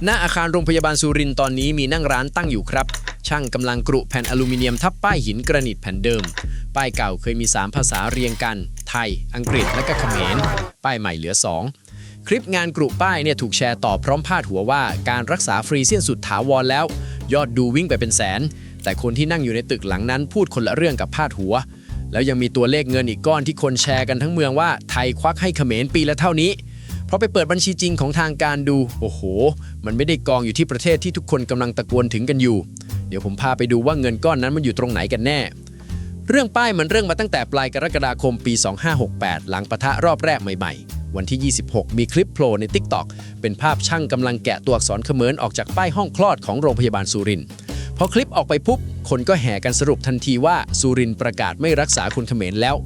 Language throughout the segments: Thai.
หน้าอาคารโรงพยาบาลสุรินทร์ตอนนี้มีนั่งร้านตั้งอยู่ครับช่างกำลังกรุแผ่นอลูมิเนียมทับป้ายหินกระนิตแผ่นเดิมป้ายเก่าเคยมี3ภาษาเรียงกันไทยอังกฤษและก็เขมรป้ายใหม่เหลือ2คลิปงานกรุป้ายเนี่ยถูกแชร์ต่อพร้อมพาดหัวว่าการรักษาฟรีสิ้นสุดถาวรแล้วยอดดูวิ่งไปเป็นแสนแต่คนที่นั่งอยู่ในตึกหลังนั้นพูดคนละเรื่องกับพาดหัวแล้วยังมีตัวเลขเงินอีกก้อนที่คนแชร์กันทั้งเมืองว่าไทยควักให้เขมรปีละเท่านี้เพราะไปเปิดบัญชีจริงของทางการดูโอ้โหมันไม่ได้กองอยู่ที่ประเทศที่ทุกคนกำลังตะโกนถึงกันอยู่เดี๋ยวผมพาไปดูว่าเงินก้อนนั้นมันอยู่ตรงไหนกันแน่เรื่องป้ายมันเริ่มมาตั้งแต่ปลายกรกฎาคมปี2568หลังปะทะรอบแรกใหม่ๆวันที่26มีคลิปโผล่ใน TikTok เป็นภาพช่างกำลังแกะตัวอักษรเขมรออกจากป้ายห้องคลอดของโรงพยาบาลสุรินทร์พอคลิปออกไปปุ๊บคนก็แห่กันสรุปทันทีว่าสุรินทร์ประกาศไม่รักษาคนเขมรแล้ว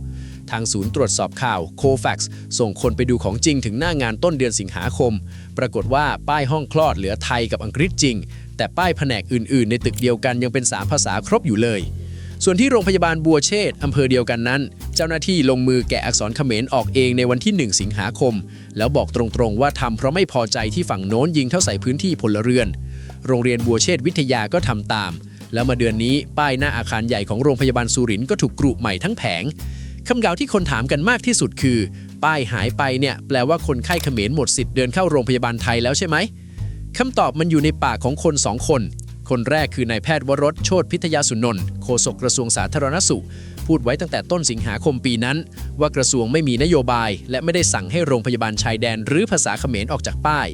ทางศูนย์ตรวจสอบข่าวโคแฟกซ์ส่งคนไปดูของจริงถึงหน้างานต้นเดือนสิงหาคมปรากฏว่าป้ายห้องคลอดเหลือไทยกับอังกฤษจริงแต่ป้ายแผนกอื่นๆในตึกเดียวกันยังเป็น3ภาษาครบอยู่เลยส่วนที่โรงพยาบาลบัวเชษฐ์อำเภอเดียวกันนั้นเจ้าหน้าที่ลงมือแกะอักษรเขมรออกเองในวันที่1สิงหาคมแล้วบอกตรงๆว่าทำเพราะไม่พอใจที่ฝั่งโน้นยิงเข้าใส่พื้นที่พลเรือนโรงเรียนบัวเชษฐ์วิทยาก็ทำตามแล้วมาเดือนนี้ป้ายหน้าอาคารใหญ่ของโรงพยาบาลสุรินทร์ก็ถูกกรุใหม่ทั้งแผงคำกล่าวที่คนถามกันมากที่สุดคือป้ายหายไปเนี่ยแปลว่าคนไข้เขมรหมดสิทธิ์เดินเข้าโรงพยาบาลไทยแล้วใช่ไหมคำตอบมันอยู่ในปากของคน2คนคนแรกคือนายแพทย์วรสโชติพิทยาสุนนท์โฆษกกระทรวงสาธารณสุขพูดไว้ตั้งแต่ต้นสิงหาคมปีนั้นว่ากระทรวงไม่มีนโยบายและไม่ได้สั่งให้โรงพยาบาลชายแดนหรือภาษาเขมรออกจากป้าย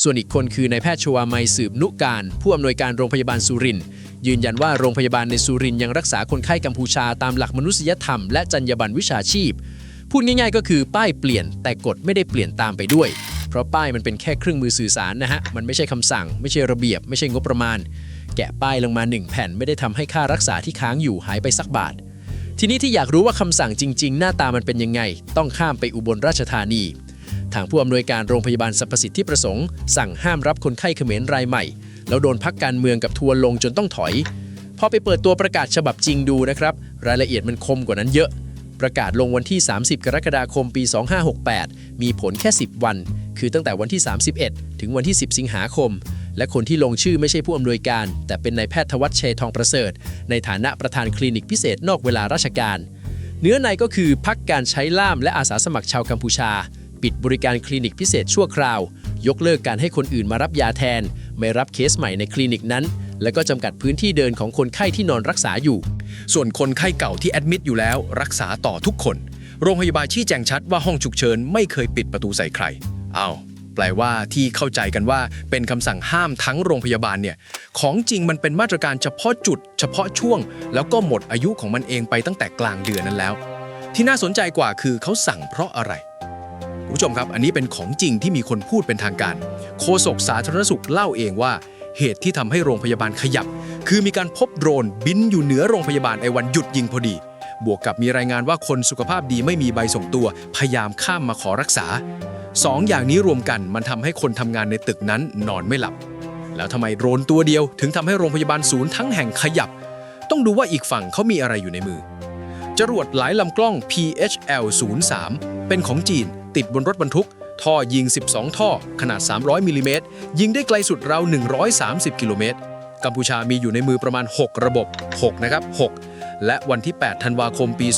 ส่วนอีกคนคือนายแพทย์ชวามัยสืบนุการผู้อำนวยการโรงพยาบาลสุรินทร์ยืนยันว่าโรงพยาบาลในสุรินทร์ยังรักษาคนไข้กัมพูชาตามหลักมนุษยธรรมและจรรยาบรรณวิชาชีพพูดง่ายๆก็คือป้ายเปลี่ยนแต่กฎไม่ได้เปลี่ยนตามไปด้วยเพราะป้ายมันเป็นแค่เครื่องมือสื่อสารนะฮะมันไม่ใช่คำสั่งไม่ใช่ระเบียบไม่ใช่งบประมาณแกะป้ายลงมา1แผ่นไม่ได้ทำให้ค่ารักษาที่ค้างอยู่หายไปสักบาททีนี้ที่อยากรู้ว่าคำสั่งจริงๆหน้าตามันเป็นยังไงต้องข้ามไปอุบลราชธานีทางผู้อำนวยการโรงพยาบาลสรรพสิทธิประสงค์สั่งห้ามรับคนไข้เขมรรายใหม่แล้วโดนพักการเมืองกับทัวร์ลงจนต้องถอยพอไปเปิดตัวประกาศฉบับจริงดูนะครับรายละเอียดมันคมกว่านั้นเยอะประกาศลงวันที่30กรกฎาคมปี2568มีผลแค่10วันคือตั้งแต่วันที่31ถึงวันที่10สิงหาคมและคนที่ลงชื่อไม่ใช่ผู้อำนวยการแต่เป็นนายแพทย์ธวัชชัยทองประเสริฐในฐานะประธานคลินิกพิเศษนอกเวลาราชการเนื้อในก็คือพักการใช้ล่ามและอาสาสมัครชาวกัมพูชาปิดบริการคลินิกพิเศษชั่วคราวยกเลิกการให้คนอื่นมารับยาแทนไม่รับเคสใหม่ในคลินิกนั้นและก็จำกัดพื้นที่เดินของคนไข้ที่นอนรักษาอยู่ส่วนคนไข้เก่าที่แอดมิดอยู่แล้วรักษาต่อทุกคนโรงพยาบาลชี้แจงชัดว่าห้องฉุกเฉินไม่เคยปิดประตูใส่ใครแปลว่าที่เข้าใจกันว่าเป็นคำสั่งห้ามทั้งโรงพยาบาลเนี่ยของจริงมันเป็นมาตรการเฉพาะจุดเฉพาะช่วงแล้วก็หมดอายุของมันเองไปตั้งแต่กลางเดือนนั้นแล้วที่น่าสนใจกว่าคือเขาสั่งเพราะอะไรคุณผู้ชมครับอันนี้เป็นของจริงที่มีคนพูดเป็นทางการโฆษกสาธารณสุขเล่าเองว่าเหตุที่ทำให้โรงพยาบาลขยับคือมีการพบโดรนบินอยู่เหนือโรงพยาบาลไอวันหยุดยิงพอดีบวกกับมีรายงานว่าคนสุขภาพดีไม่มีใบส่งตัวพยายามข้ามมาขอรักษา2 อย่างนี้รวมกันมันทำให้คนทำงานในตึกนั้นนอนไม่หลับแล้วทำไมโดรนตัวเดียวถึงทำให้โรงพยาบาลศูนย์ทั้งแห่งขยับต้องดูว่าอีกฝั่งเขามีอะไรอยู่ในมือจรวดหลายลำกล้อง PHL-03 เป็นของจีนติดบนรถบรรทุกท่อยิง12ท่อขนาด300มิลลิเมตรยิงได้ไกลสุดราว130กิโลเมตรกัมพูชามีอยู่ในมือประมาณ6ระบบ6นะครับ6และวันที่8ธันวาคมปี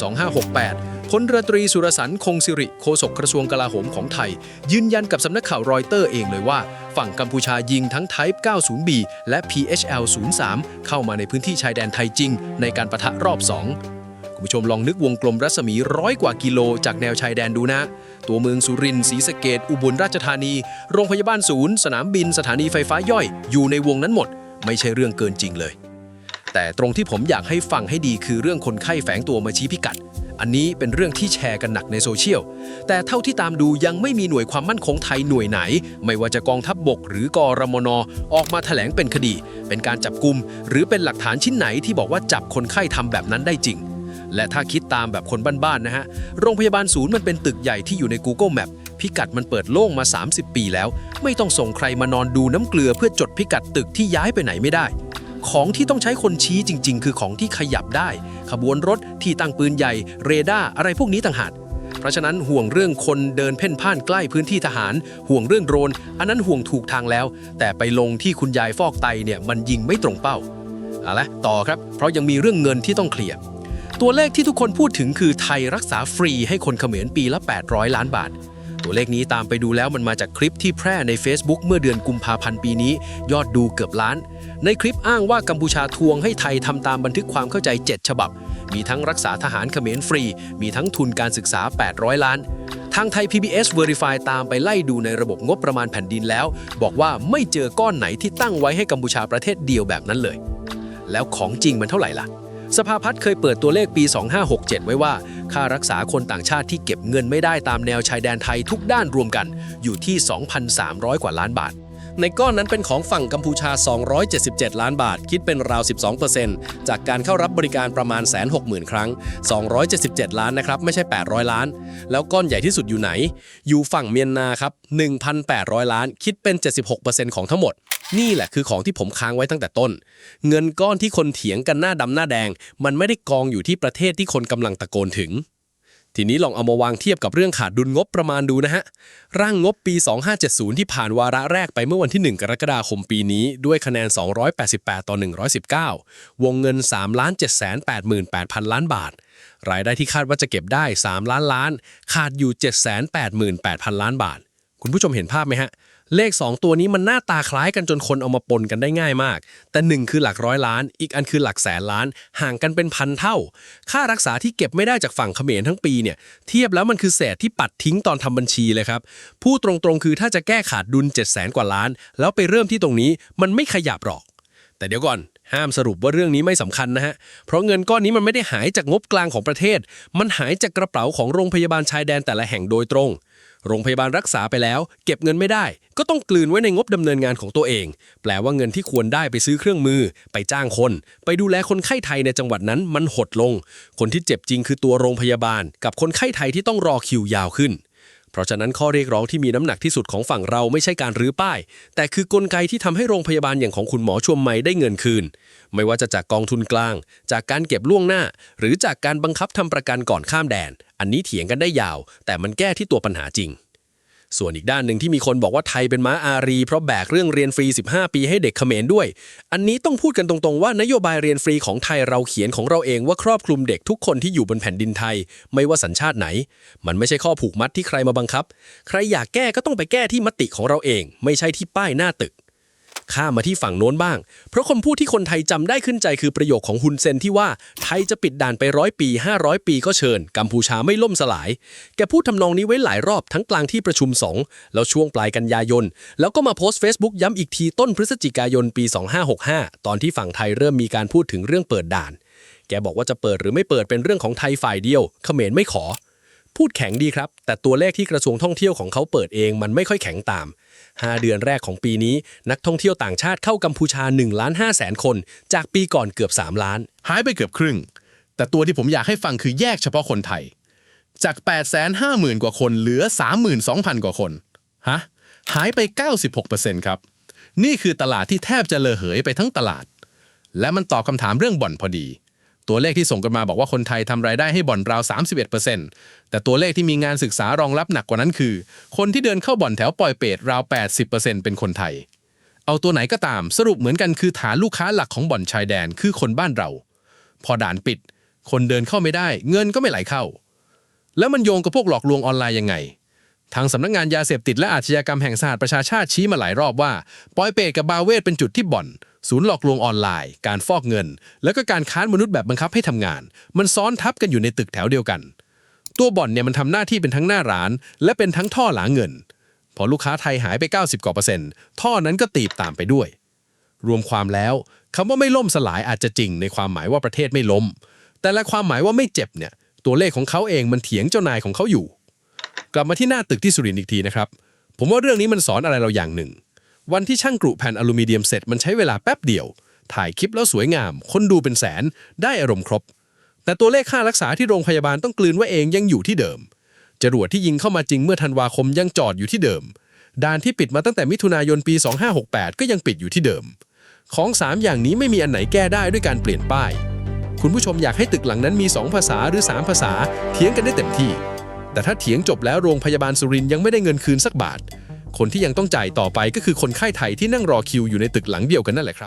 2568พลเรือตรีสุรสันต์คงสิริโฆษกกระทรวงกลาโหมของไทยยืนยันกับสำนักข่าวรอยเตอร์เองเลยว่าฝั่งกัมพูชายิงทั้ง Type 90B และ PHL-03 เข้ามาในพื้นที่ชายแดนไทยจริงในการปะทะรอบ2คุณผู้ชมลองนึกวงกลมรัศมี100กว่ากิโลจากแนวชายแดนดูนะตัวเมืองสุรินทร์ศรีสะเกษอุบลราชธานีโรงพยาบาลศูนย์สนามบินสถานีไฟฟ้าย่อยอยู่ในวงนั้นหมดไม่ใช่เรื่องเกินจริงเลยแต่ตรงที่ผมอยากให้ฟังให้ดีคือเรื่องคนไข้แฝงตัวมาชี้พิกัดอันนี้เป็นเรื่องที่แชร์กันหนักในโซเชียลแต่เท่าที่ตามดูยังไม่มีหน่วยความมั่นคงไทยหน่วยไหนไม่ว่าจะกองทัพบกหรือกรมน.ออกมาแถลงเป็นคดีเป็นการจับกุมหรือเป็นหลักฐานชิ้นไหนที่บอกว่าจับคนไข้ทำแบบนั้นได้จริงและถ้าคิดตามแบบคนบ้านๆนะฮะโรงพยาบาลศูนย์มันเป็นตึกใหญ่ที่อยู่ใน Google Map พิกัดมันเปิดโล่งมา30 ปีแล้วไม่ต้องส่งใครมานอนดูน้ำเกลือเพื่อจดพิกัดตึกที่ย้ายไปไหนไม่ได้ของที่ต้องใช้คนชี้จริงๆคือของที่ขยับได้ขบวนรถที่ตั้งปืนใหญ่เรดาร์อะไรพวกนี้ต่างหาก ราะฉะนั้นห่วงเรื่องคนเดินเพ่นพ่านใกล้พื้นที่ทหารห่วงเรื่องโดรนอันนั้นห่วงถูกทางแล้ว แต่ไปลงที่คุณยายฟอกไตเนี่ยมันยิงไม่ตรงเป้าเอาละต่อครับเพราะยังมีเรื่องเงินที่ต้องเคลียร์ตัวเลขที่ทุกคนพูดถึงคือไทยรักษาฟรีให้คนเขมรปีละ800 ล้านบาทตัวเลขนี้ตามไปดูแล้วมันมาจากคลิปที่แพร่ใน Facebook เมื่อเดือนกุมภาพันธ์ปีนี้ยอดดูเกือบล้านในคลิปอ้างว่ากัมพูชาทวงให้ไทยทำตามบันทึกความเข้าใจ7ฉบับมีทั้งรักษาทหารเขมรฟรีมีทั้งทุนการศึกษา800 ล้านทางไทย PBS Verify ตามไปไล่ดูในระบบงบประมาณแผ่นดินแล้วบอกว่าไม่เจอก้อนไหนที่ตั้งไว้ให้กัมพูชาประเทศเดียวแบบนั้นเลยแล้วของจริงมันเท่าไหร่ล่ะสภาพัฒน์เคยเปิดตัวเลขปี 2567 ไว้ว่าค่ารักษาคนต่างชาติที่เก็บเงินไม่ได้ตามแนวชายแดนไทยทุกด้านรวมกันอยู่ที่ 2,300 กว่าล้านบาทในก้อนนั้นเป็นของฝั่งกัมพูชา277 ล้านบาทคิดเป็นราว 12% จากการเข้ารับบริการประมาณ 160,000 ครั้ง277 ล้านนะครับไม่ใช่800 ล้านแล้วก้อนใหญ่ที่สุดอยู่ไหนอยู่ฝั่งเมียนนาครับ 1,800 ล้านคิดเป็น 76% ของทั้งหมดนี่แหละคือของที่ผมค้างไว้ตั้งแต่ต้นเงินก้อนที่คนเถียงกันหน้าดำหน้าแดงมันไม่ได้กองอยู่ที่ประเทศที่คนกำลังตะโกนถึงทีนี้ลองเอามาวางเทียบกับเรื่องขาดดุลงบประมาณดูนะฮะร่างงบปี 2570 ที่ผ่านวาระแรกไปเมื่อวันที่ 1 กรกฎาคมปีนี้ด้วยคะแนน288ต่อ119วงเงิน 3,788,000 ล้านบาทรายได้ที่คาดว่าจะเก็บได้3ล้านล้านขาดอยู่ 788,000 ล้านบาทคุณผู้ชมเห็นภาพไหมฮะเลข2ตัวนี้มันหน้าตาคล้ายกันจนคนเอามาปนกันได้ง่ายมากแต่1คือหลักร้อยล้านอีกอันคือหลักแสนล้านห่างกันเป็นพันเท่าค่ารักษาที่เก็บไม่ได้จากฝั่งเขมรทั้งปีเนี่ยเทียบแล้วมันคือเศษที่ปัดทิ้งตอนทำบัญชีเลยครับพูดตรงๆคือถ้าจะแก้ขาดดุล 700,000 กว่าล้านแล้วไปเริ่มที่ตรงนี้มันไม่ขยับหรอกแต่เดี๋ยวก่อนห้ามสรุปว่าเรื่องนี้ไม่สำคัญนะฮะเพราะเงินก้อนนี้มันไม่ได้หายจากงบกลางของประเทศมันหายจากกระเป๋าของโรงพยาบาลชายแดนแต่ละแห่งโดยตรงโรงพยาบาลรักษาไปแล้วเก็บเงินไม่ได้ก็ต้องกลืนไว้ในงบดำเนินงานของตัวเองแปลว่าเงินที่ควรได้ไปซื้อเครื่องมือไปจ้างคนไปดูแลคนไข้ไทยในจังหวัดนั้นมันหดลงคนที่เจ็บจริงคือตัวโรงพยาบาลกับคนไข้ไทยที่ต้องรอคิวยาวขึ้นเพราะฉะนั้นข้อเรียกร้องที่มีน้ำหนักที่สุดของฝั่งเราไม่ใช่การรื้อป้ายแต่คือกลไกที่ทำให้โรงพยาบาลอย่างของคุณหมอชวมไมได้เงินคืนไม่ว่าจะจากกองทุนกลางจากการเก็บล่วงหน้าหรือจากการบังคับทำประกันก่อนข้ามแดนอันนี้เถียงกันได้ยาวแต่มันแก้ที่ตัวปัญหาจริงส่วนอีกด้านหนึ่งที่มีคนบอกว่าไทยเป็นม้าอารีเพราะแบกเรื่องเรียนฟรี15 ปีให้เด็กเขมรด้วยอันนี้ต้องพูดกันตรงๆว่านโยบายเรียนฟรีของไทยเราเขียนของเราเองว่าครอบคลุมเด็กทุกคนที่อยู่บนแผ่นดินไทยไม่ว่าสัญชาติไหนมันไม่ใช่ข้อผูกมัดที่ใครมาบังคับใครอยากแก้ก็ต้องไปแก้ที่มติของเราเองไม่ใช่ที่ป้ายหน้าตึกข้ามมาที่ฝั่งโน้นบ้างเพราะคำพูดที่คนไทยจำได้ขึ้นใจคือประโยคของฮุนเซนที่ว่าไทยจะปิดด่านไป100 ปี500 ปีก็เชิญกัมพูชาไม่ล่มสลายแกพูดทำนองนี้ไว้หลายรอบทั้งกลางที่ประชุมสงฆ์แล้วช่วงปลายกันยายนแล้วก็มาโพสต์ Facebook ย้ำอีกทีต้นพฤศจิกายนปี 2565ตอนที่ฝั่งไทยเริ่มมีการพูดถึงเรื่องเปิดด่านแกบอกว่าจะเปิดหรือไม่เปิดเป็นเรื่องของไทยฝ่ายเดียวเขมรไม่ขอพูดแข็งดีครับแต่ตัวเลขที่กระทรวงท่องเที่ยวของเขาเปิดเองมันไม่ค่อยแข็งตาม5 เดือนแรกของปีนี้นักท่องเที่ยวต่างชาติเข้ากัมพูชา 1,500,000 คนจากปีก่อนเกือบ3 ล้านหายไปเกือบครึ่งแต่ตัวที่ผมอยากให้ฟังคือแยกเฉพาะคนไทยจาก 850,000 กว่าคนเหลือ 32,000 กว่าคนหายไป 96% ครับนี่คือตลาดที่แทบจะเลอะเหยไปทั้งตลาดและมันตอบคำถามเรื่องบ่อนพอดีตัวเลขที่ส่งกันมาบอกว่าคนไทยทำรายได้ให้บ่อนราว 31% แต่ตัวเลขที่มีงานศึกษารองรับหนักกว่านั้นคือคนที่เดินเข้าบ่อนแถวปอยเปตราว 80% เป็นคนไทยเอาตัวไหนก็ตามสรุปเหมือนกันคือฐานลูกค้าหลักของบ่อนชายแดนคือคนบ้านเราพอด่านปิดคนเดินเข้าไม่ได้เงินก็ไม่ไหลเข้าแล้วมันโยงกับพวกหลอกลวงออนไลน์ยังไงทางสำนักงานยาเสพติดและอาชญากรรมแห่งสหประชาชาติชี้มาหลายรอบว่าปอยเปตกับบาเวตเป็นจุดที่บ่อนศูนย์หลอกลวงออนไลน์การฟอกเงินแล้วก็การค้ามนุษย์แบบบังคับให้ทำงานมันซ้อนทับกันอยู่ในตึกแถวเดียวกันตัวบ่อนเนี่ยมันทำหน้าที่เป็นทั้งหน้าร้านและเป็นทั้งท่อหลาเงินพอลูกค้าไทยหายไป90 กว่า%ท่อนั้นก็ตีบตามไปด้วยรวมความแล้วคำว่าไม่ล่มสลายอาจจะจริงในความหมายว่าประเทศไม่ล้มแต่ละความหมายว่าไม่เจ็บเนี่ยตัวเลขของเขาเองมันเถียงเจ้านายของเขาอยู่กลับมาที่หน้าตึกที่สุรินทร์อีกทีนะครับผมว่าเรื่องนี้มันสอนอะไรเราอย่างหนึ่งวันที่ช่างกรุแผ่นอลูมิเนียมเสร็จมันใช้เวลาแป๊บเดียวถ่ายคลิปแล้วสวยงามคนดูเป็นแสนได้อารมณ์ครบแต่ตัวเลขค่ารักษาที่โรงพยาบาลต้องกลืนไว้เองยังอยู่ที่เดิมจรวดที่ยิงเข้ามาจริงเมื่อธันวาคมยังจอดอยู่ที่เดิมด่านที่ปิดมาตั้งแต่มิถุนายนปี 2568 ก็ยังปิดอยู่ที่เดิมของ3อย่างนี้ไม่มีอันไหนแก้ได้ด้วยการเปลี่ยนป้ายคุณผู้ชมอยากให้ตึกหลังนั้นมี2 ภาษาหรือ3 ภาษาเถียงกันได้เต็มที่ แต่ถ้าเถียงจบแล้วโรงพยาบาลสุรินทร์ยังไม่ได้เงินคืนสักบาท คนที่ยังต้องจ่ายต่อไปก็คือคนไข้ไทยที่นั่งรอคิวอยู่ในตึกหลังเดียวกันนั่นแหละครับ